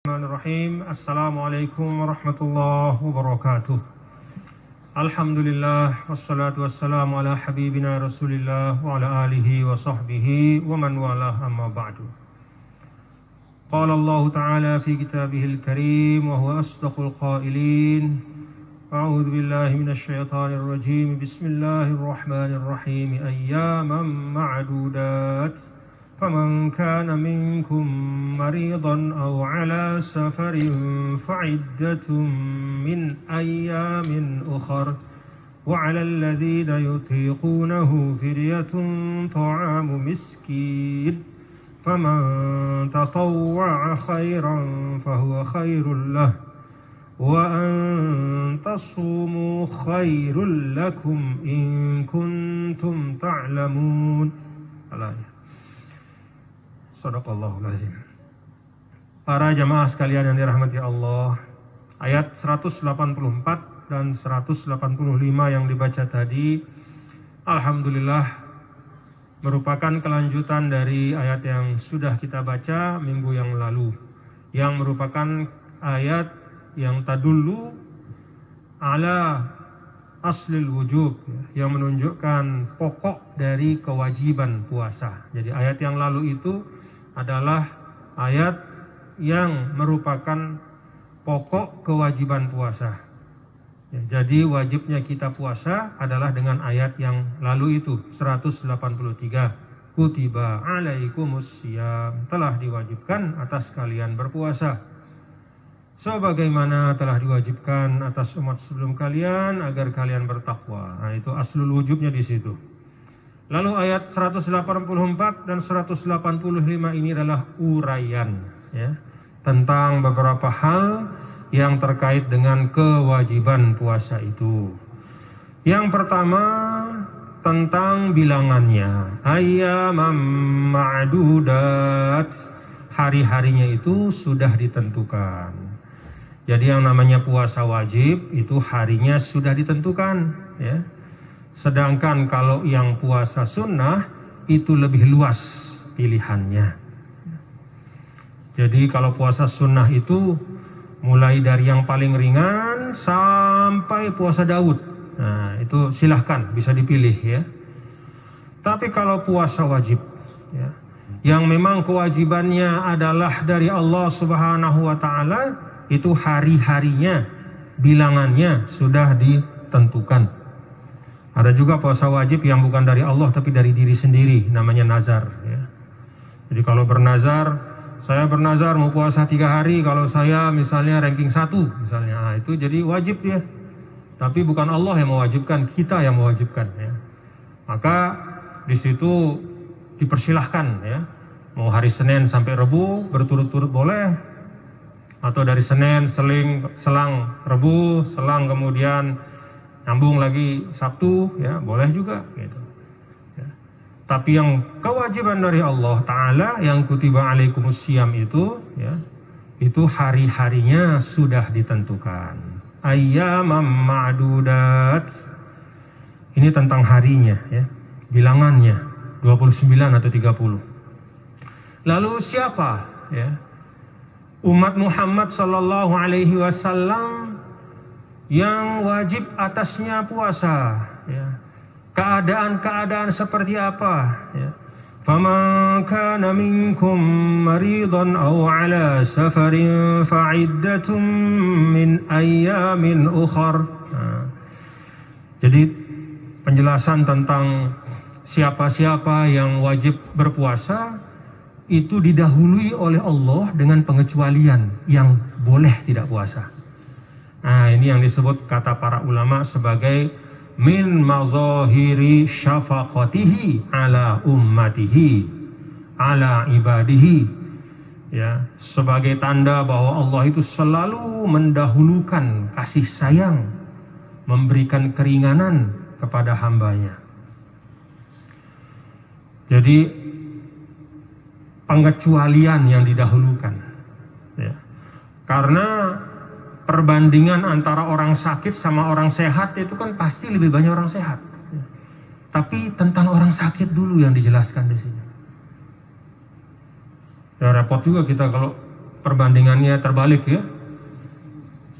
Bismillahirrahmanirrahim. Assalamualaikum warahmatullahi wabarakatuh. Alhamdulillah wassalatu wassalamu ala habibina Rasulillah wa ala alihi wa sahbihi wa man walah, amma ba'du. Qala Allah Ta'ala fi kitabihil karim wa huwa asdaqul qailin. A'udzu billahi minasy syaithanir rajim. Bismillahirrahmanirrahim. Ayyaman ma'dudat. فمن كان منكم مريضا أو على سفر فعدة من أيام أخر وعلى الذين يطيقونه فدية طعام مسكين فمن تطوع خيرا فهو خير له وأن تصوموا خير لكم إن كنتم تعلمون. Shadaqallahul azim. Para jamaah sekalian yang dirahmati Allah, ayat 184 dan 185 yang dibaca tadi, alhamdulillah merupakan kelanjutan dari ayat yang sudah kita baca minggu yang lalu, yang merupakan ayat yang tadullu ala aslil wujub, yang menunjukkan pokok dari kewajiban puasa. Jadi ayat yang lalu itu adalah ayat yang merupakan pokok kewajiban puasa. Ya, jadi wajibnya kita puasa adalah dengan ayat yang lalu itu, 183. Kutiba alaikumus syiyam, telah diwajibkan atas kalian berpuasa, sebagaimana telah diwajibkan atas umat sebelum kalian agar kalian bertakwa. Nah, itu aslul wujubnya di situ. Lalu ayat 184 dan 185 ini adalah uraian, ya, tentang beberapa hal yang terkait dengan kewajiban puasa itu. Yang pertama tentang bilangannya, ayyamam ma'dudat, hari-harinya itu sudah ditentukan. Jadi yang namanya puasa wajib itu harinya sudah ditentukan, ya. Sedangkan kalau yang puasa sunnah itu lebih luas pilihannya. Jadi kalau puasa sunnah itu mulai dari yang paling ringan sampai puasa Daud. Nah, itu silahkan bisa dipilih, ya. Tapi kalau puasa wajib, ya, yang memang kewajibannya adalah dari Allah Subhanahu wa taala, itu hari-harinya, bilangannya sudah ditentukan. Ada juga puasa wajib yang bukan dari Allah tapi dari diri sendiri, namanya nazar, ya. Jadi kalau bernazar, saya bernazar mau puasa 3 hari, kalau saya misalnya ranking 1 misalnya, nah, itu jadi wajib dia. Tapi bukan Allah yang mewajibkan, kita yang mewajibkan, ya. Maka di situ dipersilahkan, ya. Mau hari Senin sampai Rebu berturut-turut boleh, atau dari Senin selang Rebu, selang kemudian nyambung lagi Sabtu, ya, boleh juga gitu, ya. Tapi yang kewajiban dari Allah Ta'ala yang kutiba alaikumus syiyam itu, ya, itu hari-harinya sudah ditentukan. Ayyamam ma'dudat, ini tentang harinya, ya, bilangannya 29 atau 30. Lalu siapa, ya, umat Muhammad sallallahu alaihi wasallam yang wajib atasnya puasa, ya. Keadaan-keadaan seperti apa, ya. Faman kana minkum maridan aw ala safarin fa'iddatun min ayyamin ukhar. Nah, jadi penjelasan tentang siapa-siapa yang wajib berpuasa itu didahului oleh Allah dengan pengecualian yang boleh tidak puasa. Nah, ini yang disebut kata para ulama sebagai min mazahiri syafaqatihi ala ummatihi ala ibadihi, ya, sebagai tanda bahwa Allah itu selalu mendahulukan kasih sayang, memberikan keringanan kepada hambanya. Jadi pengecualian yang didahulukan, ya. Karena perbandingan antara orang sakit sama orang sehat itu kan pasti lebih banyak orang sehat. Tapi tentang orang sakit dulu yang dijelaskan di sini. Ya repot juga kita kalau perbandingannya terbalik ya.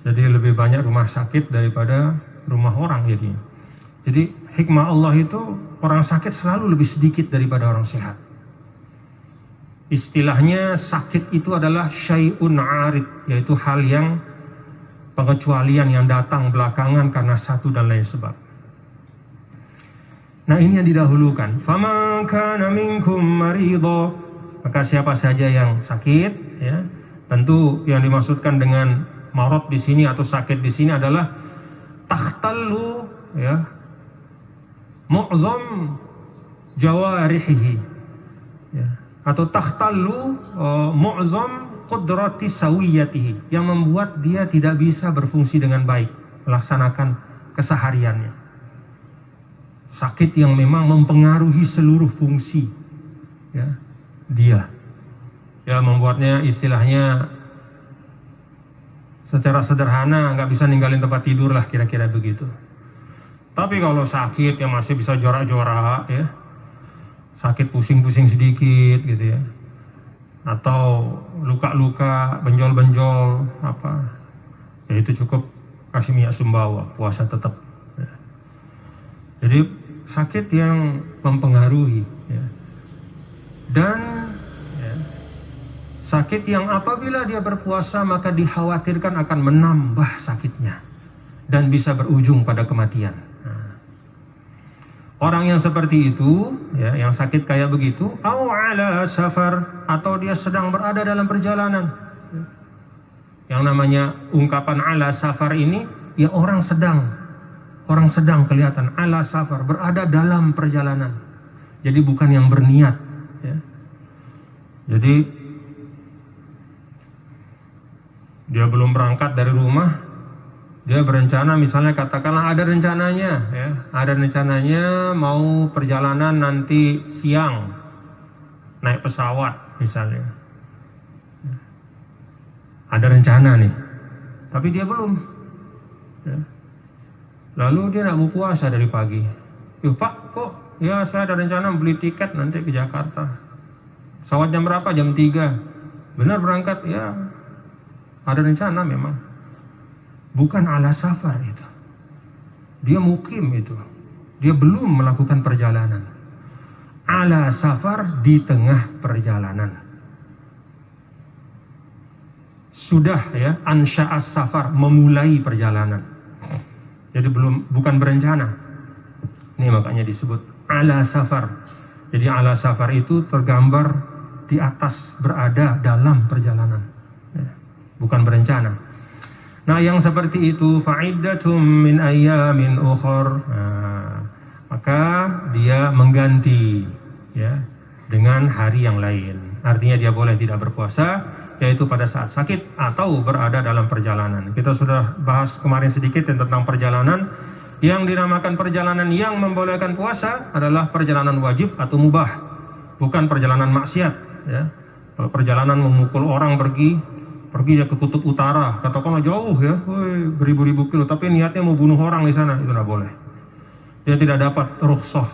Jadi lebih banyak rumah sakit daripada rumah orang jadinya. Jadi hikmah Allah itu orang sakit selalu lebih sedikit daripada orang sehat. Istilahnya sakit itu adalah syai'un arid, yaitu hal yang pengecualian yang datang belakangan karena satu dan lain sebab. Nah ini yang didahulukan. Faman kana minkum maridha, maka siapa saja yang sakit ya. Tentu yang dimaksudkan dengan marad di sini atau sakit di sini adalah takhtallu ya mu'zam jawarihi ya, atau takhtallu mu'zam qudrati sawiyatihi, yang membuat dia tidak bisa berfungsi dengan baik melaksanakan kesehariannya. Sakit yang memang mempengaruhi seluruh fungsi ya, dia ya, membuatnya istilahnya secara sederhana nggak bisa ninggalin tempat tidur lah, kira-kira begitu. Tapi kalau sakit yang masih bisa jorak-jorak ya, sakit pusing-pusing sedikit gitu ya, atau luka-luka, benjol-benjol apa, ya itu cukup kasih minyak sumbawa, puasa tetap ya. Jadi sakit yang mempengaruhi ya. Dan ya, sakit yang apabila dia berpuasa maka dikhawatirkan akan menambah sakitnya dan bisa berujung pada kematian. Nah, orang yang seperti itu ya, yang sakit kayak begitu, au ala safar, atau dia sedang berada dalam perjalanan. Yang namanya ungkapan ala safar ini ya, orang sedang kelihatan ala safar, berada dalam perjalanan. Jadi bukan yang berniat ya. Jadi dia belum berangkat dari rumah, dia berencana, misalnya katakanlah ada rencananya mau perjalanan nanti siang naik pesawat misalnya, ada rencana nih, tapi dia belum ya. Lalu dia nggak mau puasa dari pagi. Pak kok ya saya ada rencana beli tiket nanti ke Jakarta, pesawat jam berapa? Jam 3. Benar berangkat? Ya ada rencana memang. Bukan ala safar itu. Dia mukim itu. Dia belum melakukan perjalanan. Ala safar di tengah perjalanan. Sudah ya, ansya'as safar, memulai perjalanan. Jadi bukan berencana. Ini makanya disebut ala safar. Jadi ala safar itu tergambar di atas, berada dalam perjalanan. Bukan berencana. Nah yang seperti itu fa'iddatum min ayyamin ukhar, maka dia mengganti ya dengan hari yang lain. Artinya dia boleh tidak berpuasa, yaitu pada saat sakit atau berada dalam perjalanan. Kita sudah bahas kemarin sedikit tentang perjalanan. Yang dinamakan perjalanan yang membolehkan puasa adalah perjalanan wajib atau mubah, bukan perjalanan maksiat ya. Kalau perjalanan memukul orang pergi ya ke kutub utara, katakanlah jauh ya, beribu-ribu kilo, tapi niatnya mau bunuh orang di sana, itu tidak boleh. Dia tidak dapat rukhsah.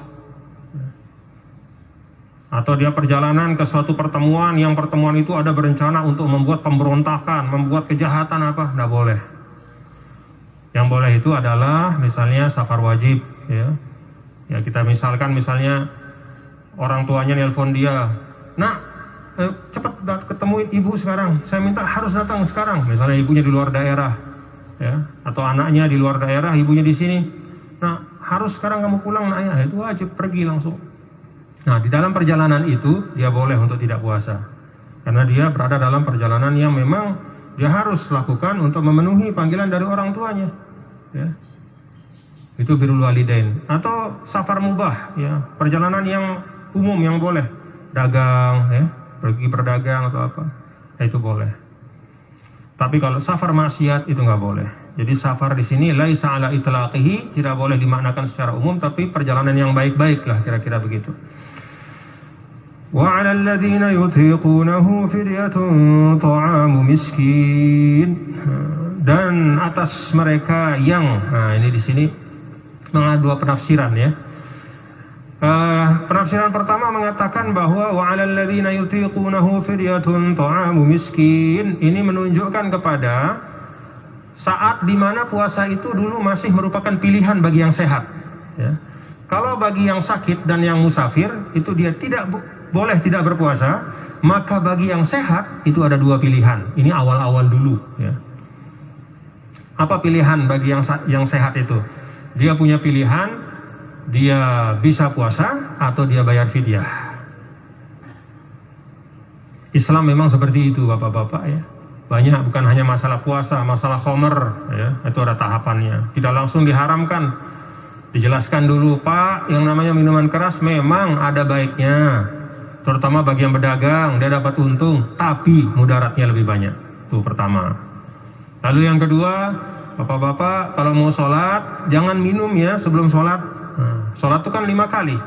Atau dia perjalanan ke suatu pertemuan, yang pertemuan itu ada berencana untuk membuat pemberontakan, membuat kejahatan apa, tidak boleh. Yang boleh itu adalah misalnya safar wajib ya. Ya kita misalnya orang tuanya nelpon dia, "Nak, cepat ketemuin ibu sekarang, saya minta harus datang sekarang." Misalnya ibunya di luar daerah ya, atau anaknya di luar daerah, ibunya di sini. Nah harus sekarang kamu pulang nak ya, itu wajib pergi langsung. Nah di dalam perjalanan itu dia boleh untuk tidak puasa, karena dia berada dalam perjalanan yang memang dia harus lakukan untuk memenuhi panggilan dari orang tuanya ya. Itu birrul walidain. Atau safar mubah ya, perjalanan yang umum yang boleh, dagang ya, pergi berdagang atau apa, itu boleh. Tapi kalau safar maksiat itu nggak boleh. Jadi safar di sini laisa ala itlaqihi, tidak boleh dimaknakan secara umum, tapi perjalanan yang baik-baik lah, kira-kira begitu. Wa 'alal ladzina yutiqunahu fidyatun ta'amu miskin. Dan atas mereka yang, nah ini di sini dua penafsiran ya. Penafsiran pertama mengatakan bahwa wa 'alal ladzina yutiqunahu fidyatun ta'amu miskin. Ini menunjukkan kepada saat di mana puasa itu dulu masih merupakan pilihan bagi yang sehat. Ya. Kalau bagi yang sakit dan yang musafir itu dia boleh tidak berpuasa, maka bagi yang sehat itu ada dua pilihan. Ini awal-awal dulu. Ya. Apa pilihan bagi yang sehat itu? Dia punya pilihan. Dia bisa puasa atau dia bayar fidyah. Islam memang seperti itu bapak-bapak ya. Banyak, bukan hanya masalah puasa, masalah khomer ya, itu ada tahapannya. Tidak langsung diharamkan. Dijelaskan dulu, Pak, yang namanya minuman keras memang ada baiknya. Terutama bagi yang berdagang, dia dapat untung, tapi mudaratnya lebih banyak. Itu pertama. Lalu yang kedua, bapak-bapak kalau mau sholat jangan minum ya sebelum sholat. Sholat itu kan 5 kali.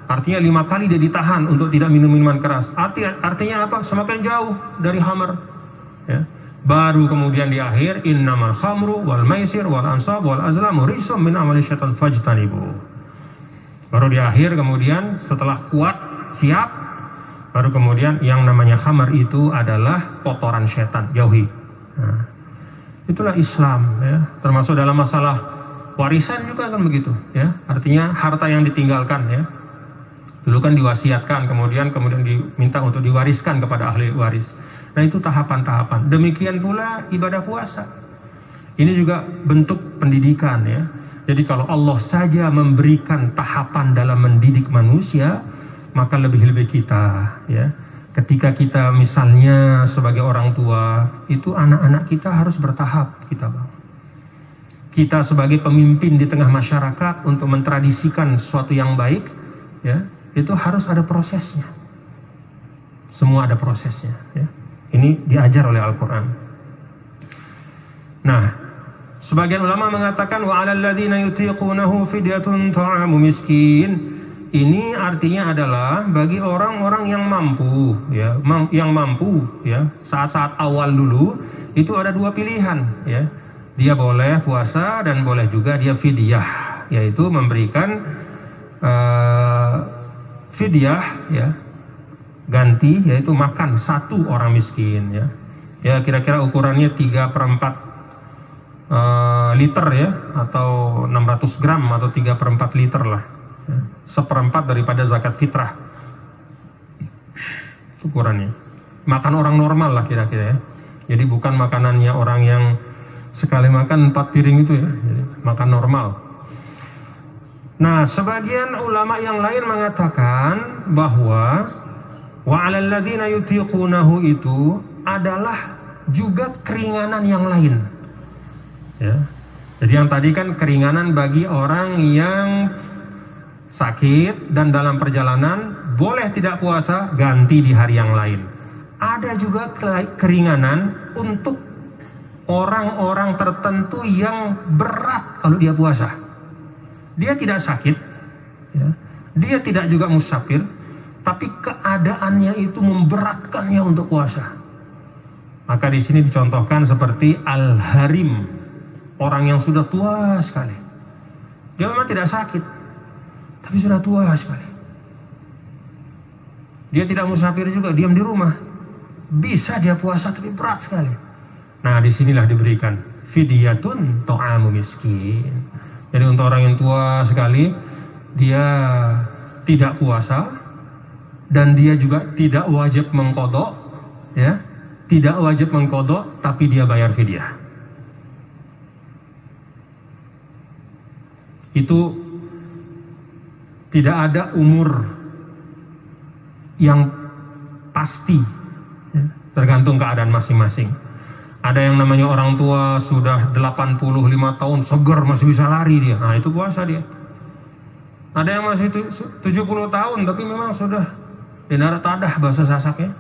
Artinya 5 kali dia ditahan untuk tidak minum minuman keras. Artinya apa? Semakin jauh dari khamr. Ya. Baru kemudian di akhir innamal khamru wal maisir wal ansab wal azlamu rijsum min amali syaitan fajtanibu. Baru di akhir kemudian setelah kuat siap, baru kemudian yang namanya khamr itu adalah kotoran syaitan, jauhi. Nah, itulah Islam ya. Termasuk dalam masalah warisan juga kan begitu ya, artinya harta yang ditinggalkan ya, dulu kan diwasiatkan, kemudian diminta untuk diwariskan kepada ahli waris. Nah itu tahapan-tahapan. Demikian pula ibadah puasa, ini juga bentuk pendidikan ya. Jadi kalau Allah saja memberikan tahapan dalam mendidik manusia, maka lebih-lebih kita ya. Ketika kita misalnya sebagai orang tua, itu anak-anak kita harus bertahap kita bang. Kita sebagai pemimpin di tengah masyarakat untuk mentradisikan sesuatu yang baik, ya, itu harus ada prosesnya. Semua ada prosesnya. Ya. Ini diajar oleh Al-Quran. Nah, sebagian ulama mengatakan wa 'alal ladzina yutiqunahu fidyatun ta'amu miskin. Ini artinya adalah bagi orang-orang yang mampu, ya, saat-saat awal dulu itu ada dua pilihan, ya. Dia boleh puasa dan boleh juga dia fidyah, yaitu memberikan fidyah ya, ganti, yaitu makan satu orang miskin ya. Ya kira-kira ukurannya 3/4 liter ya, atau 600 gram atau 3/4 liter lah ya. 1/4 daripada zakat fitrah ukurannya. Makan orang normal lah kira-kira ya. Jadi bukan makanannya orang yang sekali makan 4 piring itu ya, jadi makan normal. Nah, sebagian ulama yang lain mengatakan bahwa wa 'alal ladzina yutiqunahu itu adalah juga keringanan yang lain. Ya. Jadi yang tadi kan keringanan bagi orang yang sakit dan dalam perjalanan boleh tidak puasa, ganti di hari yang lain. Ada juga keringanan untuk orang-orang tertentu yang berat kalau dia puasa. Dia tidak sakit, ya. Dia tidak juga musafir, tapi keadaannya itu memberatkannya untuk puasa. Maka di sini dicontohkan seperti al-harim, orang yang sudah tua sekali. Dia memang tidak sakit, tapi sudah tua sekali. Dia tidak musafir juga, diam di rumah. Bisa dia puasa tapi berat sekali. Nah, disinilah diberikan fidyatun ta'amu miskin. Jadi untuk orang yang tua sekali, dia tidak puasa dan dia juga tidak wajib mengqadha, ya, tidak wajib mengqadha, tapi dia bayar fidyah. Itu tidak ada umur yang pasti, ya, tergantung keadaan masing-masing. Ada yang namanya orang tua sudah 85 tahun, segar masih bisa lari dia. Nah, itu puasa dia. Ada yang masih 70 tahun tapi memang sudah dinara tadah bahasa Sasaknya.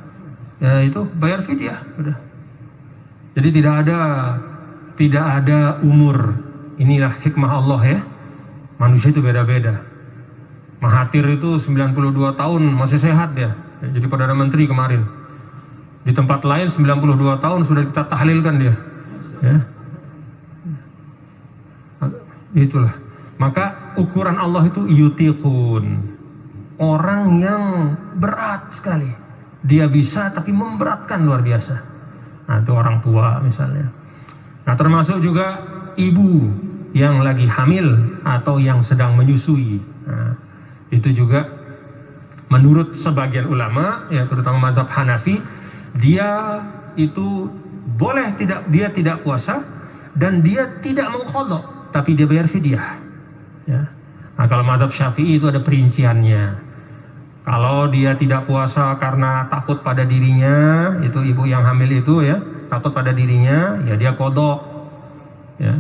Ya itu bayar fidyah, udah. Jadi tidak ada umur. Inilah hikmah Allah ya. Manusia itu beda-beda. Mahathir itu 92 tahun masih sehat dia. Jadi Perdana Menteri kemarin. Di tempat lain 92 tahun sudah kita tahlilkan dia. Ya. Itulah. Maka ukuran Allah itu yutiqun. orang yang berat sekali. Dia bisa tapi memberatkan luar biasa. Nah, itu orang tua misalnya. Nah, termasuk juga ibu yang lagi hamil atau yang sedang menyusui. Nah, itu juga menurut sebagian ulama, ya terutama mazhab Hanafi, dia itu dia tidak puasa dan dia tidak mengqadha, tapi dia bayar fidyah. Ya. Nah, kalau mazhab Syafi'i itu ada perinciannya. Kalau dia tidak puasa karena takut pada dirinya, itu ibu yang hamil itu ya, takut pada dirinya, ya dia qadha. Ya.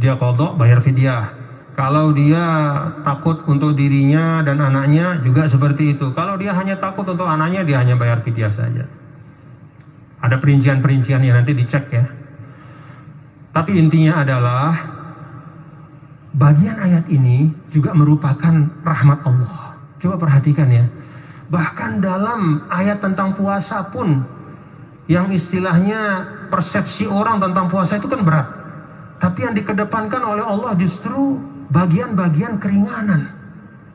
Dia qadha, bayar fidyah. Kalau dia takut untuk dirinya dan anaknya juga seperti itu. Kalau dia hanya takut untuk anaknya, dia hanya bayar fidyah saja. Ada perincian-perinciannya, nanti dicek ya. Tapi intinya adalah bagian ayat ini juga merupakan rahmat Allah. Coba perhatikan ya. Bahkan dalam ayat tentang puasa pun, yang istilahnya persepsi orang tentang puasa itu kan berat. Tapi yang dikedepankan oleh Allah justru bagian-bagian keringanan.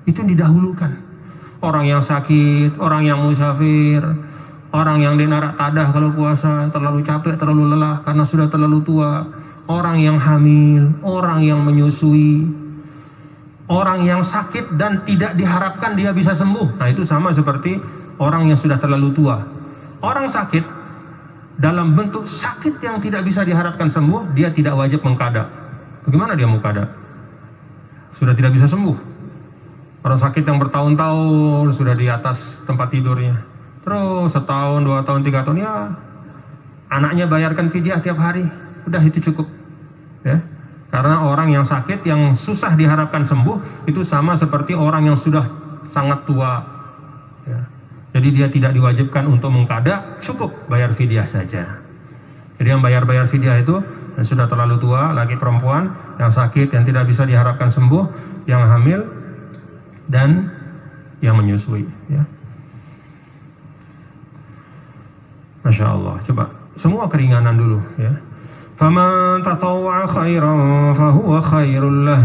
Itu yang didahulukan. Orang yang sakit, orang yang musafir, orang yang dinarak tadah kalau puasa, terlalu capek, terlalu lelah karena sudah terlalu tua, orang yang hamil, orang yang menyusui, orang yang sakit dan tidak diharapkan dia bisa sembuh. Nah, itu sama seperti orang yang sudah terlalu tua. Orang sakit dalam bentuk sakit yang tidak bisa diharapkan sembuh, dia tidak wajib mengqadha. Bagaimana dia mau qadha? Sudah tidak bisa sembuh. Orang sakit yang bertahun-tahun sudah di atas tempat tidurnya, terus setahun, 2 tahun, 3 tahun, ya anaknya bayarkan fidyah tiap hari, udah itu cukup ya. Karena orang yang sakit yang susah diharapkan sembuh itu sama seperti orang yang sudah sangat tua ya. Jadi dia tidak diwajibkan untuk mengqadha, cukup bayar fidyah saja. Jadi yang bayar fidyah itu yang sudah terlalu tua, lagi perempuan, yang sakit, yang tidak bisa diharapkan sembuh, yang hamil, dan yang menyusui ya. Masya Allah. Coba semua keringanan dulu ya. Faman tatawwa'a khairan fahuwa khairul lah.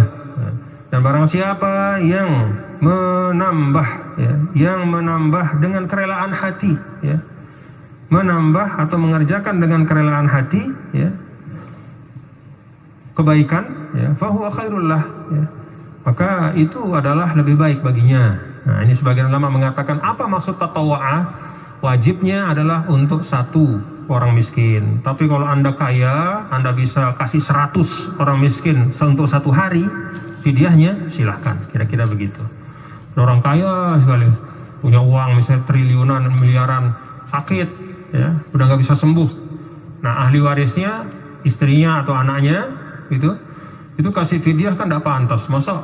Dan barang siapa yang menambah ya, yang menambah dengan kerelaan hati ya, menambah atau mengerjakan dengan kerelaan hati ya, kebaikan ya, fahuwa khairul lah ya, maka itu adalah lebih baik baginya. Nah, ini sebagian ulama mengatakan apa maksud tatawwa'a? Wajibnya adalah untuk 1 orang miskin. Tapi kalau Anda kaya, Anda bisa kasih 100 orang miskin untuk 1 hari, fidyahnya silahkan. Kira-kira begitu. Orang kaya sekali, punya uang misalnya triliunan, miliaran, sakit, ya, udah nggak bisa sembuh. Nah, ahli warisnya, istrinya atau anaknya, itu kasih fidyah kan tidak pantas. Masa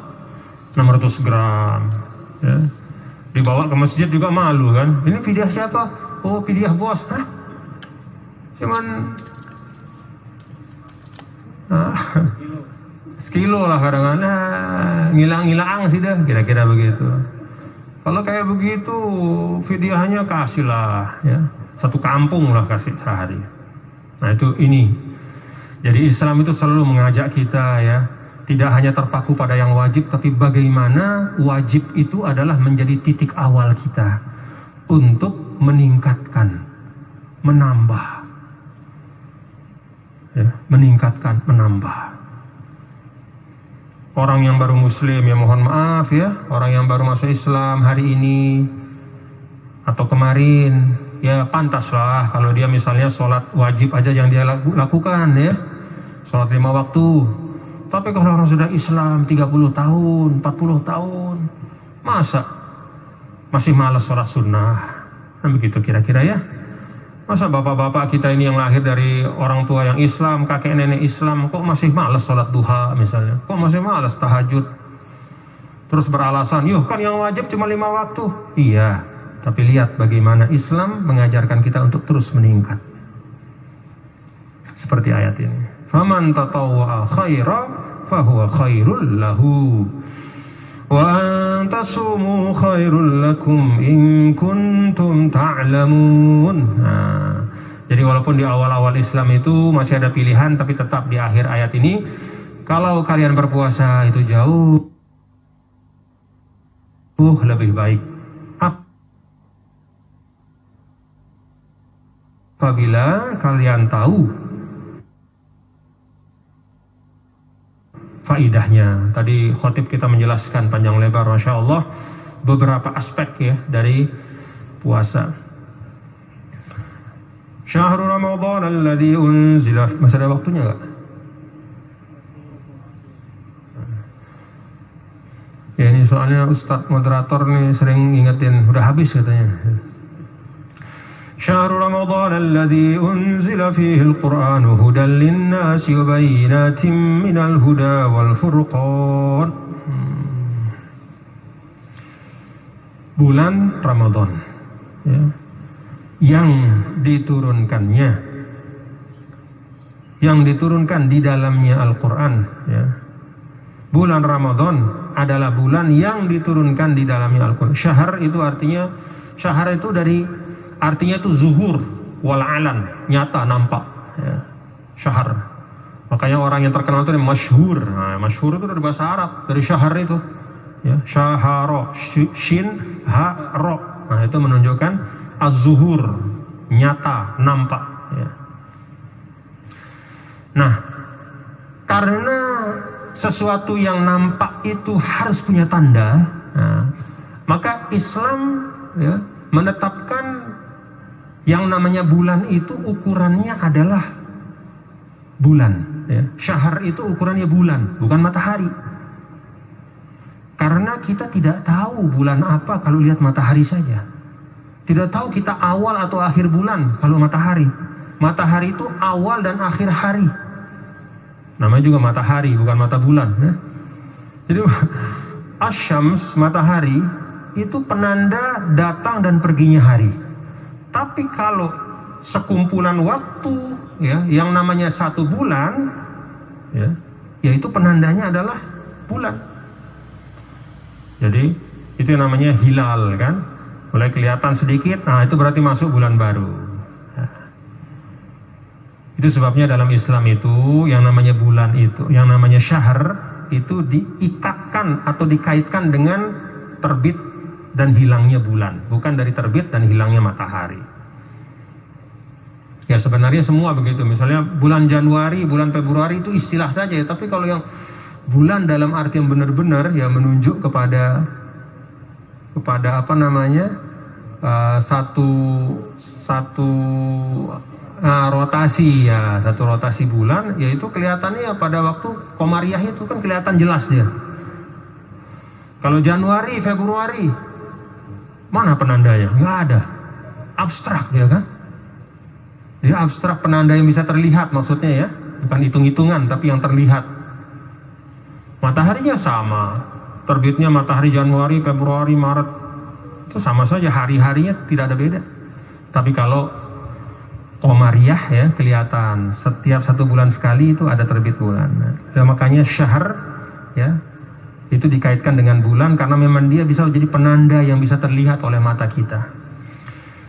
600 gram, ya. Dibawa ke masjid juga malu kan. Ini fidyah siapa? Oh, fidyah bos. Hah? Cuman sekilo lah kadang-kadang. Ngilang-ngilang sih dah, kira-kira begitu. Kalau kayak begitu, fidyahnya kasihlah ya. 1 kampung lah kasih sehari. Nah, itu ini. Jadi Islam itu selalu mengajak kita ya, tidak hanya terpaku pada yang wajib, tapi bagaimana wajib itu adalah menjadi titik awal kita untuk meningkatkan, menambah, ya, meningkatkan, menambah. Orang yang baru muslim, ya mohon maaf ya, orang yang baru masuk Islam hari ini atau kemarin, ya pantaslah kalau dia misalnya sholat wajib aja yang dia lakukan ya, sholat 5 waktu. Tapi kalau orang sudah Islam 30 tahun, 40 tahun, masa masih malas sholat sunnah? Nah, begitu kira-kira ya. Masa bapak-bapak kita ini yang lahir dari orang tua yang Islam, kakek nenek Islam, kok masih malas sholat duha misalnya? Kok masih malas tahajud? Terus beralasan, yuh kan yang wajib cuma 5 waktu. Iya, tapi lihat bagaimana Islam mengajarkan kita untuk terus meningkat. Seperti ayat ini. Faman tatawwa'a khaira fahuwa khairul lahu wa antasumu khairul lakum in kuntum ta'lamun. Nah, jadi walaupun di awal-awal Islam itu masih ada pilihan, tapi tetap di akhir ayat ini kalau kalian berpuasa itu jauh lebih baik apabila kalian tahu faidahnya. Tadi khotib kita menjelaskan panjang lebar, Masya Allah, beberapa aspek ya dari puasa. Syahrul Ramadan alladzi unzila, masih ada waktunya nggak? Ya ini soalnya Ustadz moderator nih sering ngingetin, udah habis katanya. Syahrul Ramadan alladzi unzila fihi al-Qur'an hudan lin-nasi wa bayyinatin minal huda wal furqan. Bulan Ramadan ya, yang diturunkan di dalamnya Al-Quran ya. Bulan Ramadan adalah bulan yang diturunkan di dalamnya Al-Quran. Syahr itu artinya, syahr itu artinya itu zuhur wal alan, nyata, nampak ya. Syahr, makanya orang yang terkenal itu masyhur. Nah, masyhur itu dari bahasa Arab, dari syahr itu ya. Syaharo, shin ha ro, nah itu menunjukkan az-zuhur, nyata, nampak ya. Nah, karena sesuatu yang nampak itu harus punya tanda, nah, maka Islam ya, menetapkan yang namanya bulan itu ukurannya adalah bulan ya. Syahr itu ukurannya bulan, bukan matahari. Karena kita tidak tahu bulan apa kalau lihat matahari saja. Tidak tahu kita awal atau akhir bulan kalau matahari. Matahari itu awal dan akhir hari. Namanya juga matahari, bukan mata bulan ya. Jadi asyams, matahari, itu penanda datang dan perginya hari. Tapi kalau sekumpulan waktu ya, yang namanya satu bulan ya, yaitu penandanya adalah bulan. Jadi itu yang namanya hilal kan, mulai kelihatan sedikit, nah itu berarti masuk bulan baru. Itu sebabnya dalam Islam itu yang namanya bulan itu, yang namanya syahr itu diikatkan atau dikaitkan dengan terbit dan hilangnya bulan, bukan dari terbit dan hilangnya matahari. Ya sebenarnya semua begitu. Misalnya bulan Januari, bulan Februari itu istilah saja ya, tapi kalau yang bulan dalam arti yang benar-benar ya menunjuk kepada apa namanya rotasi ya, satu rotasi bulan, yaitu kelihatannya pada waktu Komariah itu kan kelihatan jelas dia. Kalau Januari, Februari, mana penandanya? Nggak ada, abstrak ya kan? Dia abstrak, penanda yang bisa terlihat maksudnya ya, bukan hitung-hitungan tapi yang terlihat. Mataharinya sama, terbitnya matahari Januari, Februari, Maret, itu sama saja, hari-harinya tidak ada beda. Tapi kalau Komariah ya, kelihatan setiap satu bulan sekali itu ada terbit bulan. Nah, makanya syahr ya itu dikaitkan dengan bulan karena memang dia bisa jadi penanda yang bisa terlihat oleh mata kita.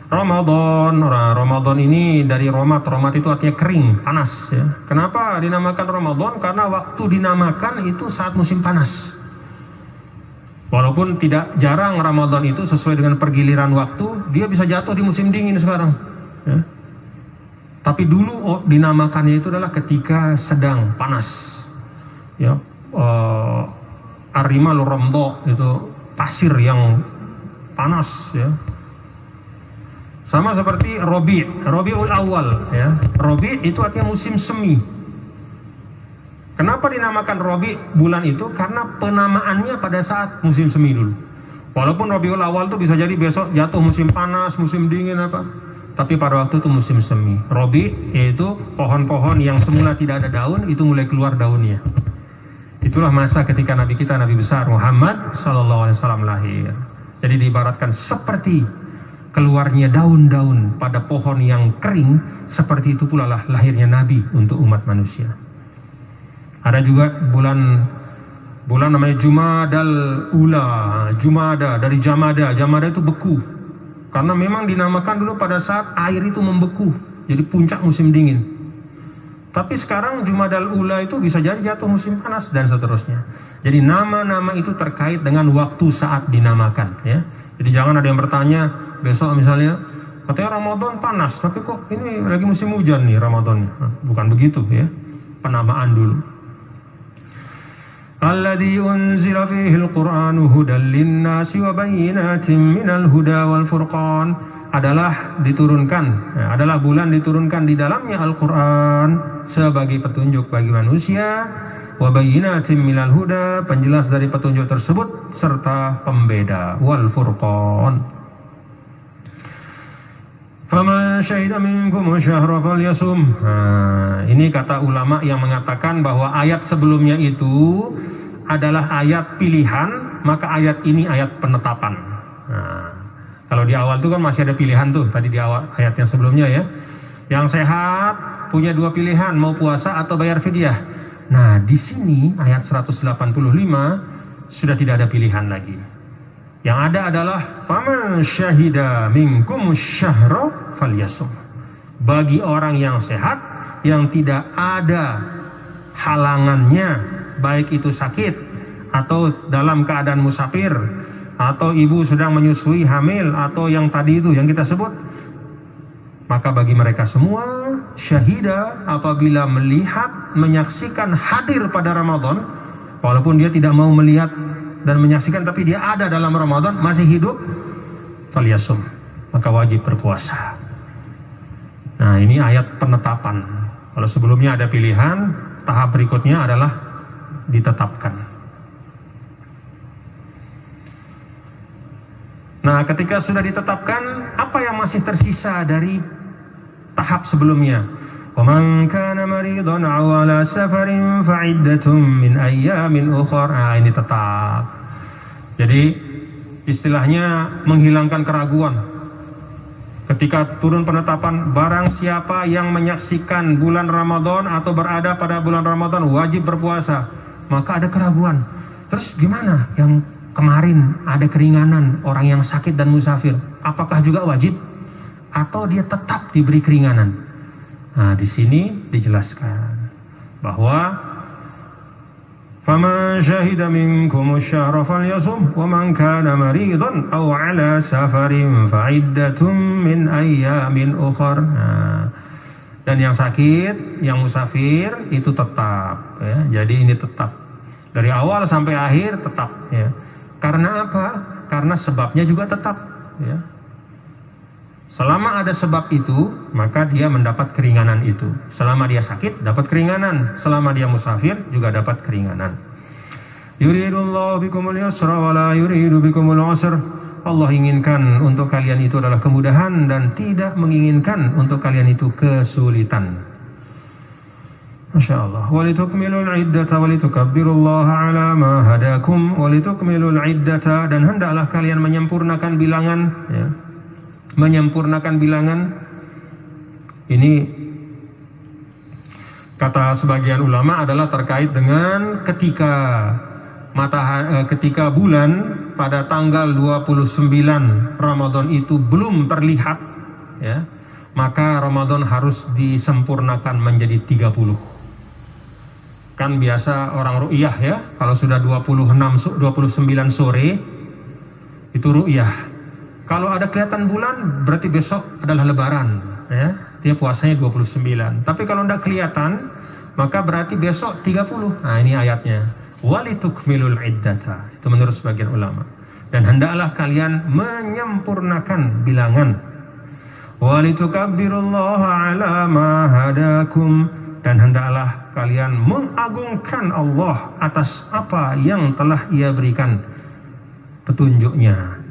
Ramadan ini dari romat itu artinya kering, panas ya. Kenapa dinamakan Ramadan? Karena waktu dinamakan itu saat musim panas. Walaupun tidak jarang Ramadan itu sesuai dengan pergiliran waktu, dia bisa jatuh di musim dingin sekarang ya. Tapi dulu dinamakannya itu adalah ketika sedang panas ya. Arimal Romdo itu pasir yang panas ya. Sama seperti Rabiul Awal ya. Rabi itu artinya musim semi. Kenapa dinamakan Rabi bulan itu? Karena penamaannya pada saat musim semi dulu. Walaupun Rabiul Awal itu bisa jadi besok jatuh musim panas, musim dingin apa, tapi pada waktu itu musim semi. Rabi yaitu pohon-pohon yang semula tidak ada daun itu mulai keluar daunnya. Itulah masa ketika Nabi kita, Nabi besar Muhammad sallallahu alaihi wasallam lahir. Jadi diibaratkan seperti keluarnya daun-daun pada pohon yang kering, seperti itu pula lah lahirnya Nabi untuk umat manusia. Ada juga bulan namanya Jumadal Ula, Jumada dari Jamada itu beku. Karena memang dinamakan dulu pada saat air itu membeku, jadi puncak musim dingin. Tapi sekarang Jumadal Ula itu bisa jadi jatuh musim panas dan seterusnya. Jadi nama-nama itu terkait dengan waktu saat dinamakan, ya. Jadi jangan ada yang bertanya besok misalnya, katanya Ramadan panas, tapi kok ini lagi musim hujan nih Ramadannya. Bukan begitu, ya. Penamaan dulu. Alladzi unzila fihi al-Qur'anu hudan lin-nasi wa bayyinatin minal huda wal furqan, adalah diturunkan, adalah bulan diturunkan di dalamnya Al-Qur'an sebagai petunjuk bagi manusia, wa bayyinatin minal huda, penjelas dari petunjuk tersebut, serta pembeda, wal furqan. Faman syahida minkum syahra falyasum. Ini kata ulama yang mengatakan bahwa ayat sebelumnya itu adalah ayat pilihan, maka ayat ini ayat penetapan. Kalau di awal itu kan masih ada pilihan tuh, tadi di awal ayat yang sebelumnya, ya. Yang sehat punya dua pilihan, mau puasa atau bayar fidyah. Nah, di sini ayat 185 sudah tidak ada pilihan lagi. Yang ada adalah faman syahida minkum syahra falyasum. Bagi orang yang sehat, yang tidak ada halangannya, baik itu sakit atau dalam keadaan musafir, atau ibu sedang menyusui hamil, atau yang tadi itu yang kita sebut, maka bagi mereka semua syahida apabila melihat, menyaksikan, hadir pada Ramadan, walaupun dia tidak mau melihat dan menyaksikan, tapi dia ada dalam Ramadan, masih hidup, falyasum, maka wajib berpuasa. Nah, ini ayat penetapan. Kalau sebelumnya ada pilihan, tahap berikutnya adalah ditetapkan. Nah, ketika sudah ditetapkan, apa yang masih tersisa dari tahap sebelumnya? وَمَنْ كَانَ مَرِيضًا أَوْ عَلَى سَفَرٍ فَعِدَّةٌ مِنْ أَيَّامٍ أُخَرَ. Ini tetap. Jadi istilahnya menghilangkan keraguan. Ketika turun penetapan, barang siapa yang menyaksikan bulan Ramadan atau berada pada bulan Ramadan wajib berpuasa, maka ada keraguan. Terus gimana yang kemarin ada keringanan orang yang sakit dan musafir, apakah juga wajib atau dia tetap diberi keringanan? Nah, di sini dijelaskan bahwa faman syahida minkum asy-syahra falyasum wa man kana maridan aw ala safarin fa'iddatun min ayyamin ukhar. Dan yang sakit, yang musafir itu tetap, ya. Jadi ini tetap dari awal sampai akhir tetap, ya. Karena apa? Karena sebabnya juga tetap, ya. Selama ada sebab itu, maka dia mendapat keringanan itu. Selama dia sakit, dapat keringanan. Selama dia musafir, juga dapat keringanan. Yuridullahu bikumul yusra wa la yuridu bikumul usra. Allah inginkan untuk kalian itu adalah kemudahan dan tidak menginginkan untuk kalian itu kesulitan. Masya Allah. Walitukmilul iddata walitukabbirullaha ala ma hadakum walitukmilul iddata, dan hendaklah kalian menyempurnakan bilangan, ya. Menyempurnakan bilangan ini kata sebagian ulama adalah terkait dengan ketika bulan pada tanggal 29 Ramadan itu belum terlihat, ya, maka Ramadan harus disempurnakan menjadi 30. Kan biasa orang ru'yah, ya, kalau sudah 29 sore itu ru'yah. Kalau ada kelihatan bulan, berarti besok adalah lebaran, ya. Dia puasanya 29. Tapi kalau tidak kelihatan, maka berarti besok 30. Nah, ini ayatnya. Walitukmilul iddata. Itu menurut sebagian ulama. Dan hendaklah kalian menyempurnakan bilangan. Walitukabbirullaha ala ma hadakum. Dan hendaklah kalian mengagungkan Allah atas apa yang telah Ia berikan petunjuknya.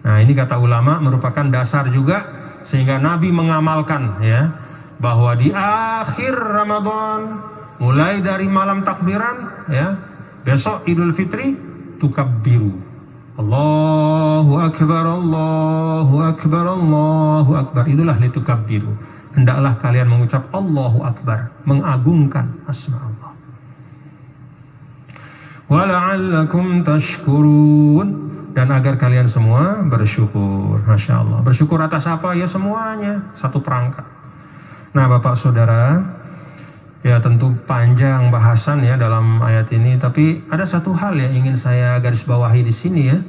Nah, ini kata ulama merupakan dasar juga sehingga Nabi mengamalkan, ya, bahwa di akhir Ramadan, mulai dari malam takbiran, ya, besok Idul Fitri, tukabbiru. Allahu Akbar, Allahu Akbar, Allahu Akbar. Itulah litukabbiru. Hendaklah kalian mengucap Allahu Akbar, mengagungkan asma Allah. Wa la'allakum tashkurun. Dan agar kalian semua bersyukur. Masya Allah. Bersyukur atas apa? Ya semuanya. Satu perangkat. Nah, Bapak Saudara, Ya tentu panjang bahasan ya dalam ayat ini, tapi ada satu hal yang ingin saya garis bawahi di sini ya.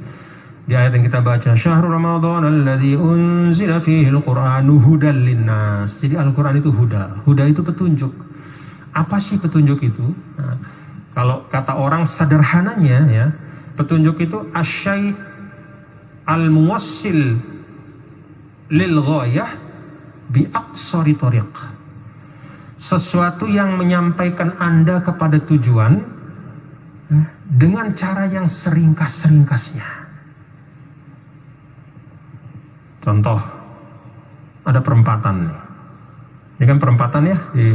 Di ayat yang kita baca, Syahrul Ramadan alladzi unzila fihi al-Qur'anu hudal linnas. Jadi Al-Qur'an itu huda. Huda itu petunjuk. Apa sih petunjuk itu? Nah, kalau kata orang sederhananya ya, petunjuk itu asyai' al-muwassil lil ghayah bi aqsari thariq. Sesuatu yang menyampaikan Anda kepada tujuan dengan cara yang seringkas-seringkasnya. Contoh, ada perempatan nih. Ini kan perempatan ya, di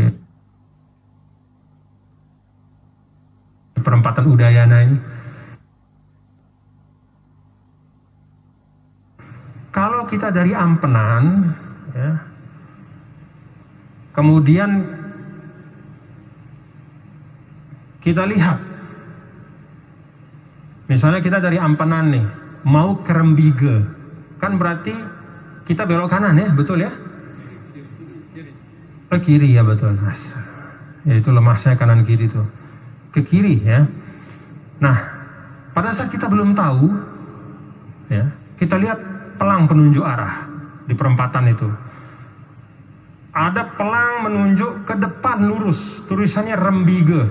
perempatan Udayana ini. Kalau kita dari Ampenan, ya, kemudian kita lihat, misalnya kita dari Ampenan nih, mau ke Rembige, kan berarti kita belok kanan ya, betul ya? Ke kiri ya, betul. Ya itu lemah saya kanan kiri tuh. Ke kiri ya. Nah, pada saat kita belum tahu, ya, kita lihat pelang penunjuk arah di perempatan itu. Ada pelang menunjuk ke depan lurus, tulisannya Rembige.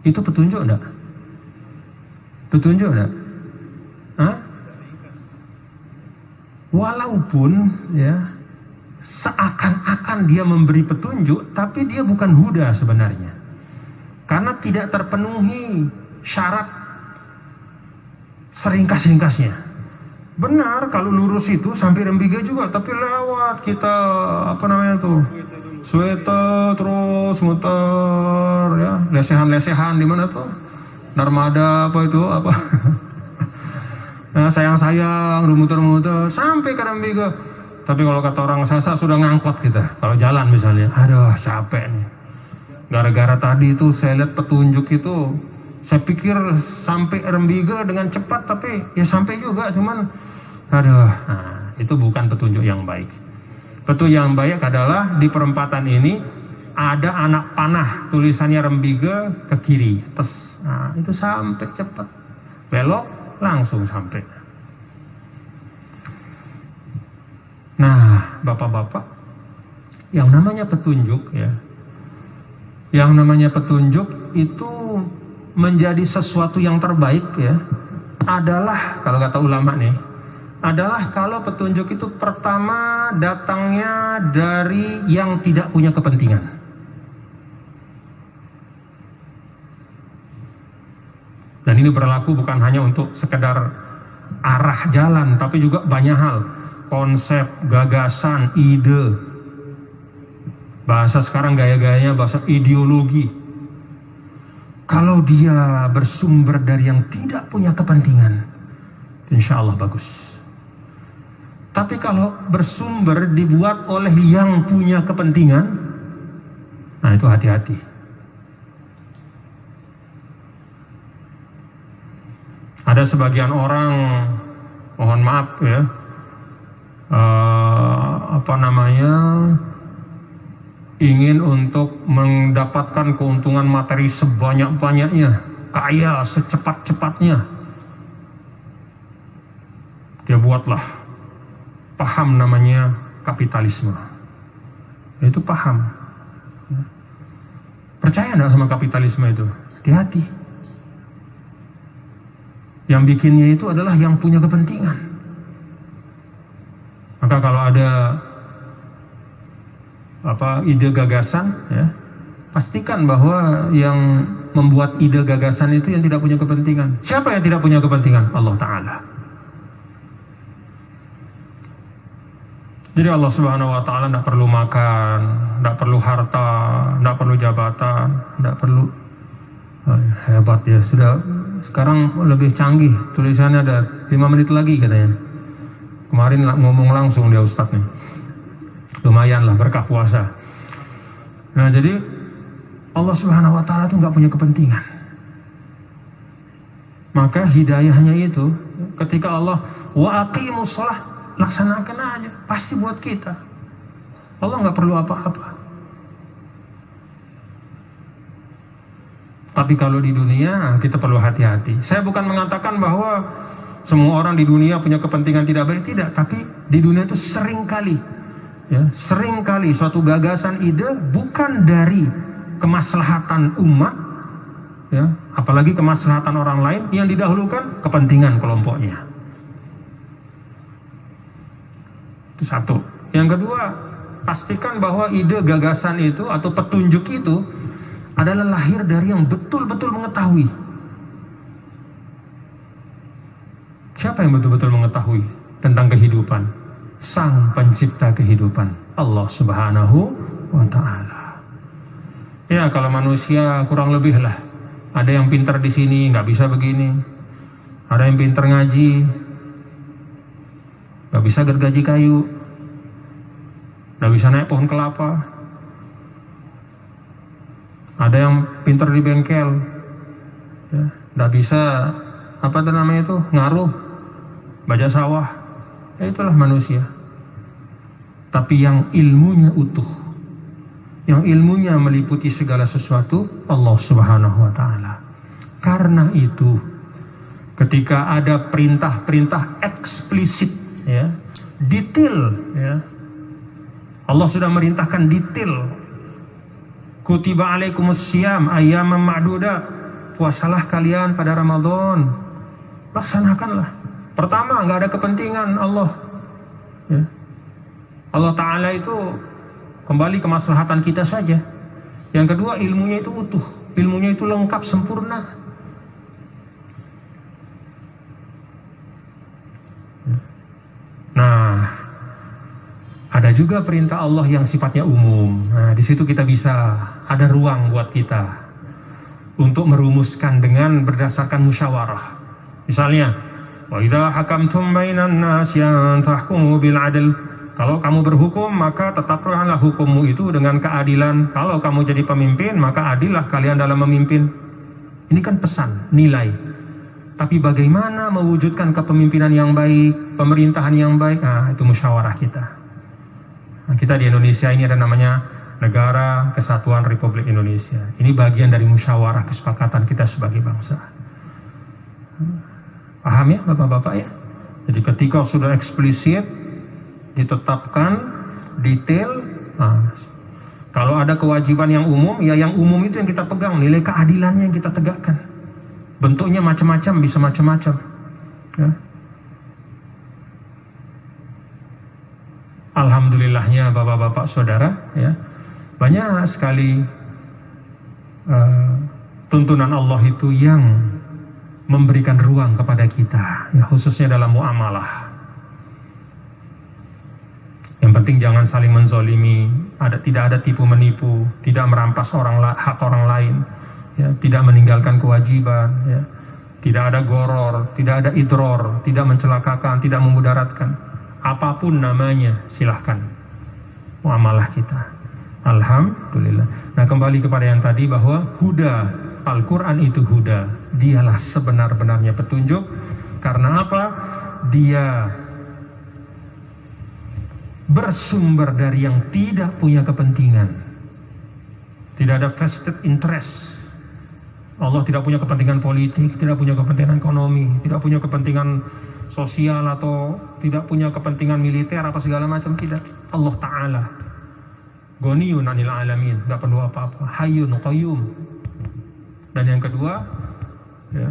Itu petunjuk enggak? Petunjuk enggak? Hah? Walaupun ya seakan-akan dia memberi petunjuk, tapi dia bukan huda sebenarnya. Karena tidak terpenuhi syarat seringkas-ringkasnya. Benar kalau lurus itu sampai Rembige juga, tapi lewat kita apa namanya tuh? Sweta terus muter ya, lesehan-lesehan di mana tuh? Narmada apa itu apa? Nah, sayang-sayang, muter-muter sampai ke Rembige. Tapi kalau kata orang Sasak sudah ngangkot kita. Kalau jalan misalnya, aduh capek nih. Gara-gara tadi itu saya lihat petunjuk itu, saya pikir sampai Rembige dengan cepat, tapi ya sampai juga, cuman aduh, nah, itu bukan petunjuk yang baik. Petunjuk yang baik adalah di perempatan ini ada anak panah, tulisannya Rembige ke kiri, nah itu sampai cepat, belok langsung sampai. Nah, bapak-bapak, yang namanya petunjuk ya, yang namanya petunjuk itu menjadi sesuatu yang terbaik ya, adalah kalau kata ulama nih, adalah kalau petunjuk itu pertama datangnya dari yang tidak punya kepentingan. Dan ini berlaku bukan hanya untuk sekedar arah jalan, tapi juga banyak hal. Konsep, gagasan, ide. Bahasa sekarang gaya-gayanya bahasa ideologi. Kalau dia bersumber dari yang tidak punya kepentingan, insya Allah bagus. Tapi kalau bersumber dibuat oleh yang punya kepentingan, nah itu hati-hati. Ada sebagian orang, mohon maaf ya, ingin untuk mendapatkan keuntungan materi sebanyak-banyaknya, kaya secepat-cepatnya. Dia buatlah paham namanya kapitalisme. Itu paham. Percaya enggak sama kapitalisme itu? Hati-hati. Yang bikinnya itu adalah yang punya kepentingan. Maka kalau ada ide gagasan ya, pastikan bahwa yang membuat ide gagasan itu yang tidak punya kepentingan. Siapa yang tidak punya kepentingan? Allah Ta'ala. Jadi Allah Subhanahu wa Ta'ala tidak perlu makan, tidak perlu harta, tidak perlu jabatan, tidak perlu hebat ya, sudah sekarang lebih canggih, tulisannya ada 5 menit lagi katanya. Kemarin ngomong langsung dia Ustadz nih, lumayan lah berkah puasa. Nah jadi Allah Subhanahu wa Ta'ala itu nggak punya kepentingan. Maka hidayahnya itu ketika Allah wa aqimus shalah, laksanakan aja, pasti buat kita. Allah nggak perlu apa-apa. Tapi kalau di dunia kita perlu hati-hati. Saya bukan mengatakan bahwa semua orang di dunia punya kepentingan tidak baik, tidak. Tapi di dunia itu seringkali suatu gagasan ide bukan dari kemaslahatan umat, ya, apalagi kemaslahatan orang lain, yang didahulukan kepentingan kelompoknya. Itu satu. Yang kedua, pastikan bahwa ide, gagasan itu atau petunjuk itu adalah lahir dari yang betul-betul mengetahui. Siapa yang betul-betul mengetahui tentang kehidupan? Sang pencipta kehidupan, Allah Subhanahu wa ta'ala. Ya, kalau manusia kurang lebih lah. Ada yang pintar di sini nggak bisa begini. Ada yang pintar ngaji nggak bisa gergaji kayu, nggak bisa naik pohon kelapa. Ada yang pintar di bengkel, ya, nggak bisa ngaruh bajak sawah. Ya, itulah manusia. Tapi yang ilmunya utuh, yang ilmunya meliputi segala sesuatu, Allah Subhanahu wa ta'ala. Karena itu ketika ada perintah-perintah eksplisit, ya, detail, ya, Allah sudah merintahkan detail. Kutiba alaikumussyam ayyaman ma'duda, puasalah kalian pada Ramadan, laksanakanlah. Pertama, nggak ada kepentingan Allah, ya. Allah Ta'ala itu kembali ke maslahatan kita saja. Yang kedua, ilmunya itu utuh, ilmunya itu lengkap, sempurna. Nah, ada juga perintah Allah yang sifatnya umum. Nah, di situ kita bisa ada ruang buat kita untuk merumuskan dengan berdasarkan musyawarah. Misalnya, wa idza hakamtum bainan nas an tahkumu bil adl. Kalau kamu berhukum, maka tetapkanlah hukummu itu dengan keadilan. Kalau kamu jadi pemimpin, maka adillah kalian dalam memimpin. Ini kan pesan, nilai. Tapi bagaimana mewujudkan kepemimpinan yang baik, pemerintahan yang baik? Nah, itu musyawarah kita. Nah, kita di Indonesia ini ada namanya Negara Kesatuan Republik Indonesia. Ini bagian dari musyawarah kesepakatan kita sebagai bangsa. Paham ya Bapak-Bapak ya? Jadi ketika sudah eksplisit, ditetapkan, detail, nah, kalau ada kewajiban yang umum, ya yang umum itu yang kita pegang, nilai keadilannya yang kita tegakkan. Bentuknya macam-macam, bisa macam-macam. Ya. Alhamdulillahnya Bapak-Bapak Saudara, ya, banyak sekali tuntunan Allah itu yang memberikan ruang kepada kita, ya, khususnya dalam muamalah. Yang penting jangan saling menzolimi, tidak ada tipu menipu, tidak merampas hak orang lain, ya, tidak meninggalkan kewajiban, ya, tidak ada goror, tidak ada idror, tidak mencelakakan, tidak memudaratkan. Apapun namanya, silahkan muamalah kita. Alhamdulillah. Nah, kembali kepada yang tadi bahwa huda, Al-Quran itu huda. Dialah sebenar-benarnya petunjuk. Karena apa? Dia bersumber dari yang tidak punya kepentingan. Tidak ada vested interest. Allah tidak punya kepentingan politik, tidak punya kepentingan ekonomi, tidak punya kepentingan sosial, atau tidak punya kepentingan militer apa segala macam, tidak. Allah Ta'ala Ghaniyun 'anil alamin, gak perlu apa-apa, Hayyun Qayyum. Dan yang kedua, ya,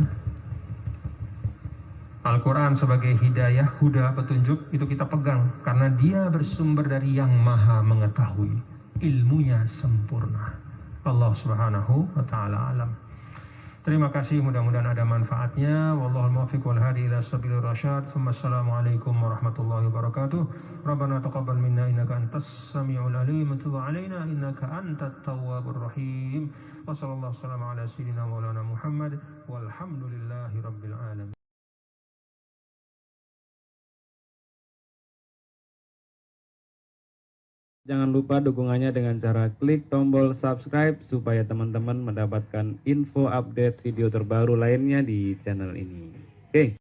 Al-Quran sebagai hidayah, huda, petunjuk, itu kita pegang karena dia bersumber dari yang maha mengetahui, ilmunya sempurna. Allah Subhanahu wa ta'ala alam. Terima kasih, mudah-mudahan ada manfaatnya. Wallahul muwaffiq wal hadi ila sabilir rasyad. Wassalamualaikum warahmatullahi wabarakatuh. Rabbana taqabbal minna innaka antas samiul alim wa tub alaina innaka antat tawwabur rahim. Wa sallallahu ala sayyidina maulana Muhammad walhamdulillahi rabbil alamin. Jangan lupa dukungannya dengan cara klik tombol subscribe supaya teman-teman mendapatkan info update video terbaru lainnya di channel ini. Oke.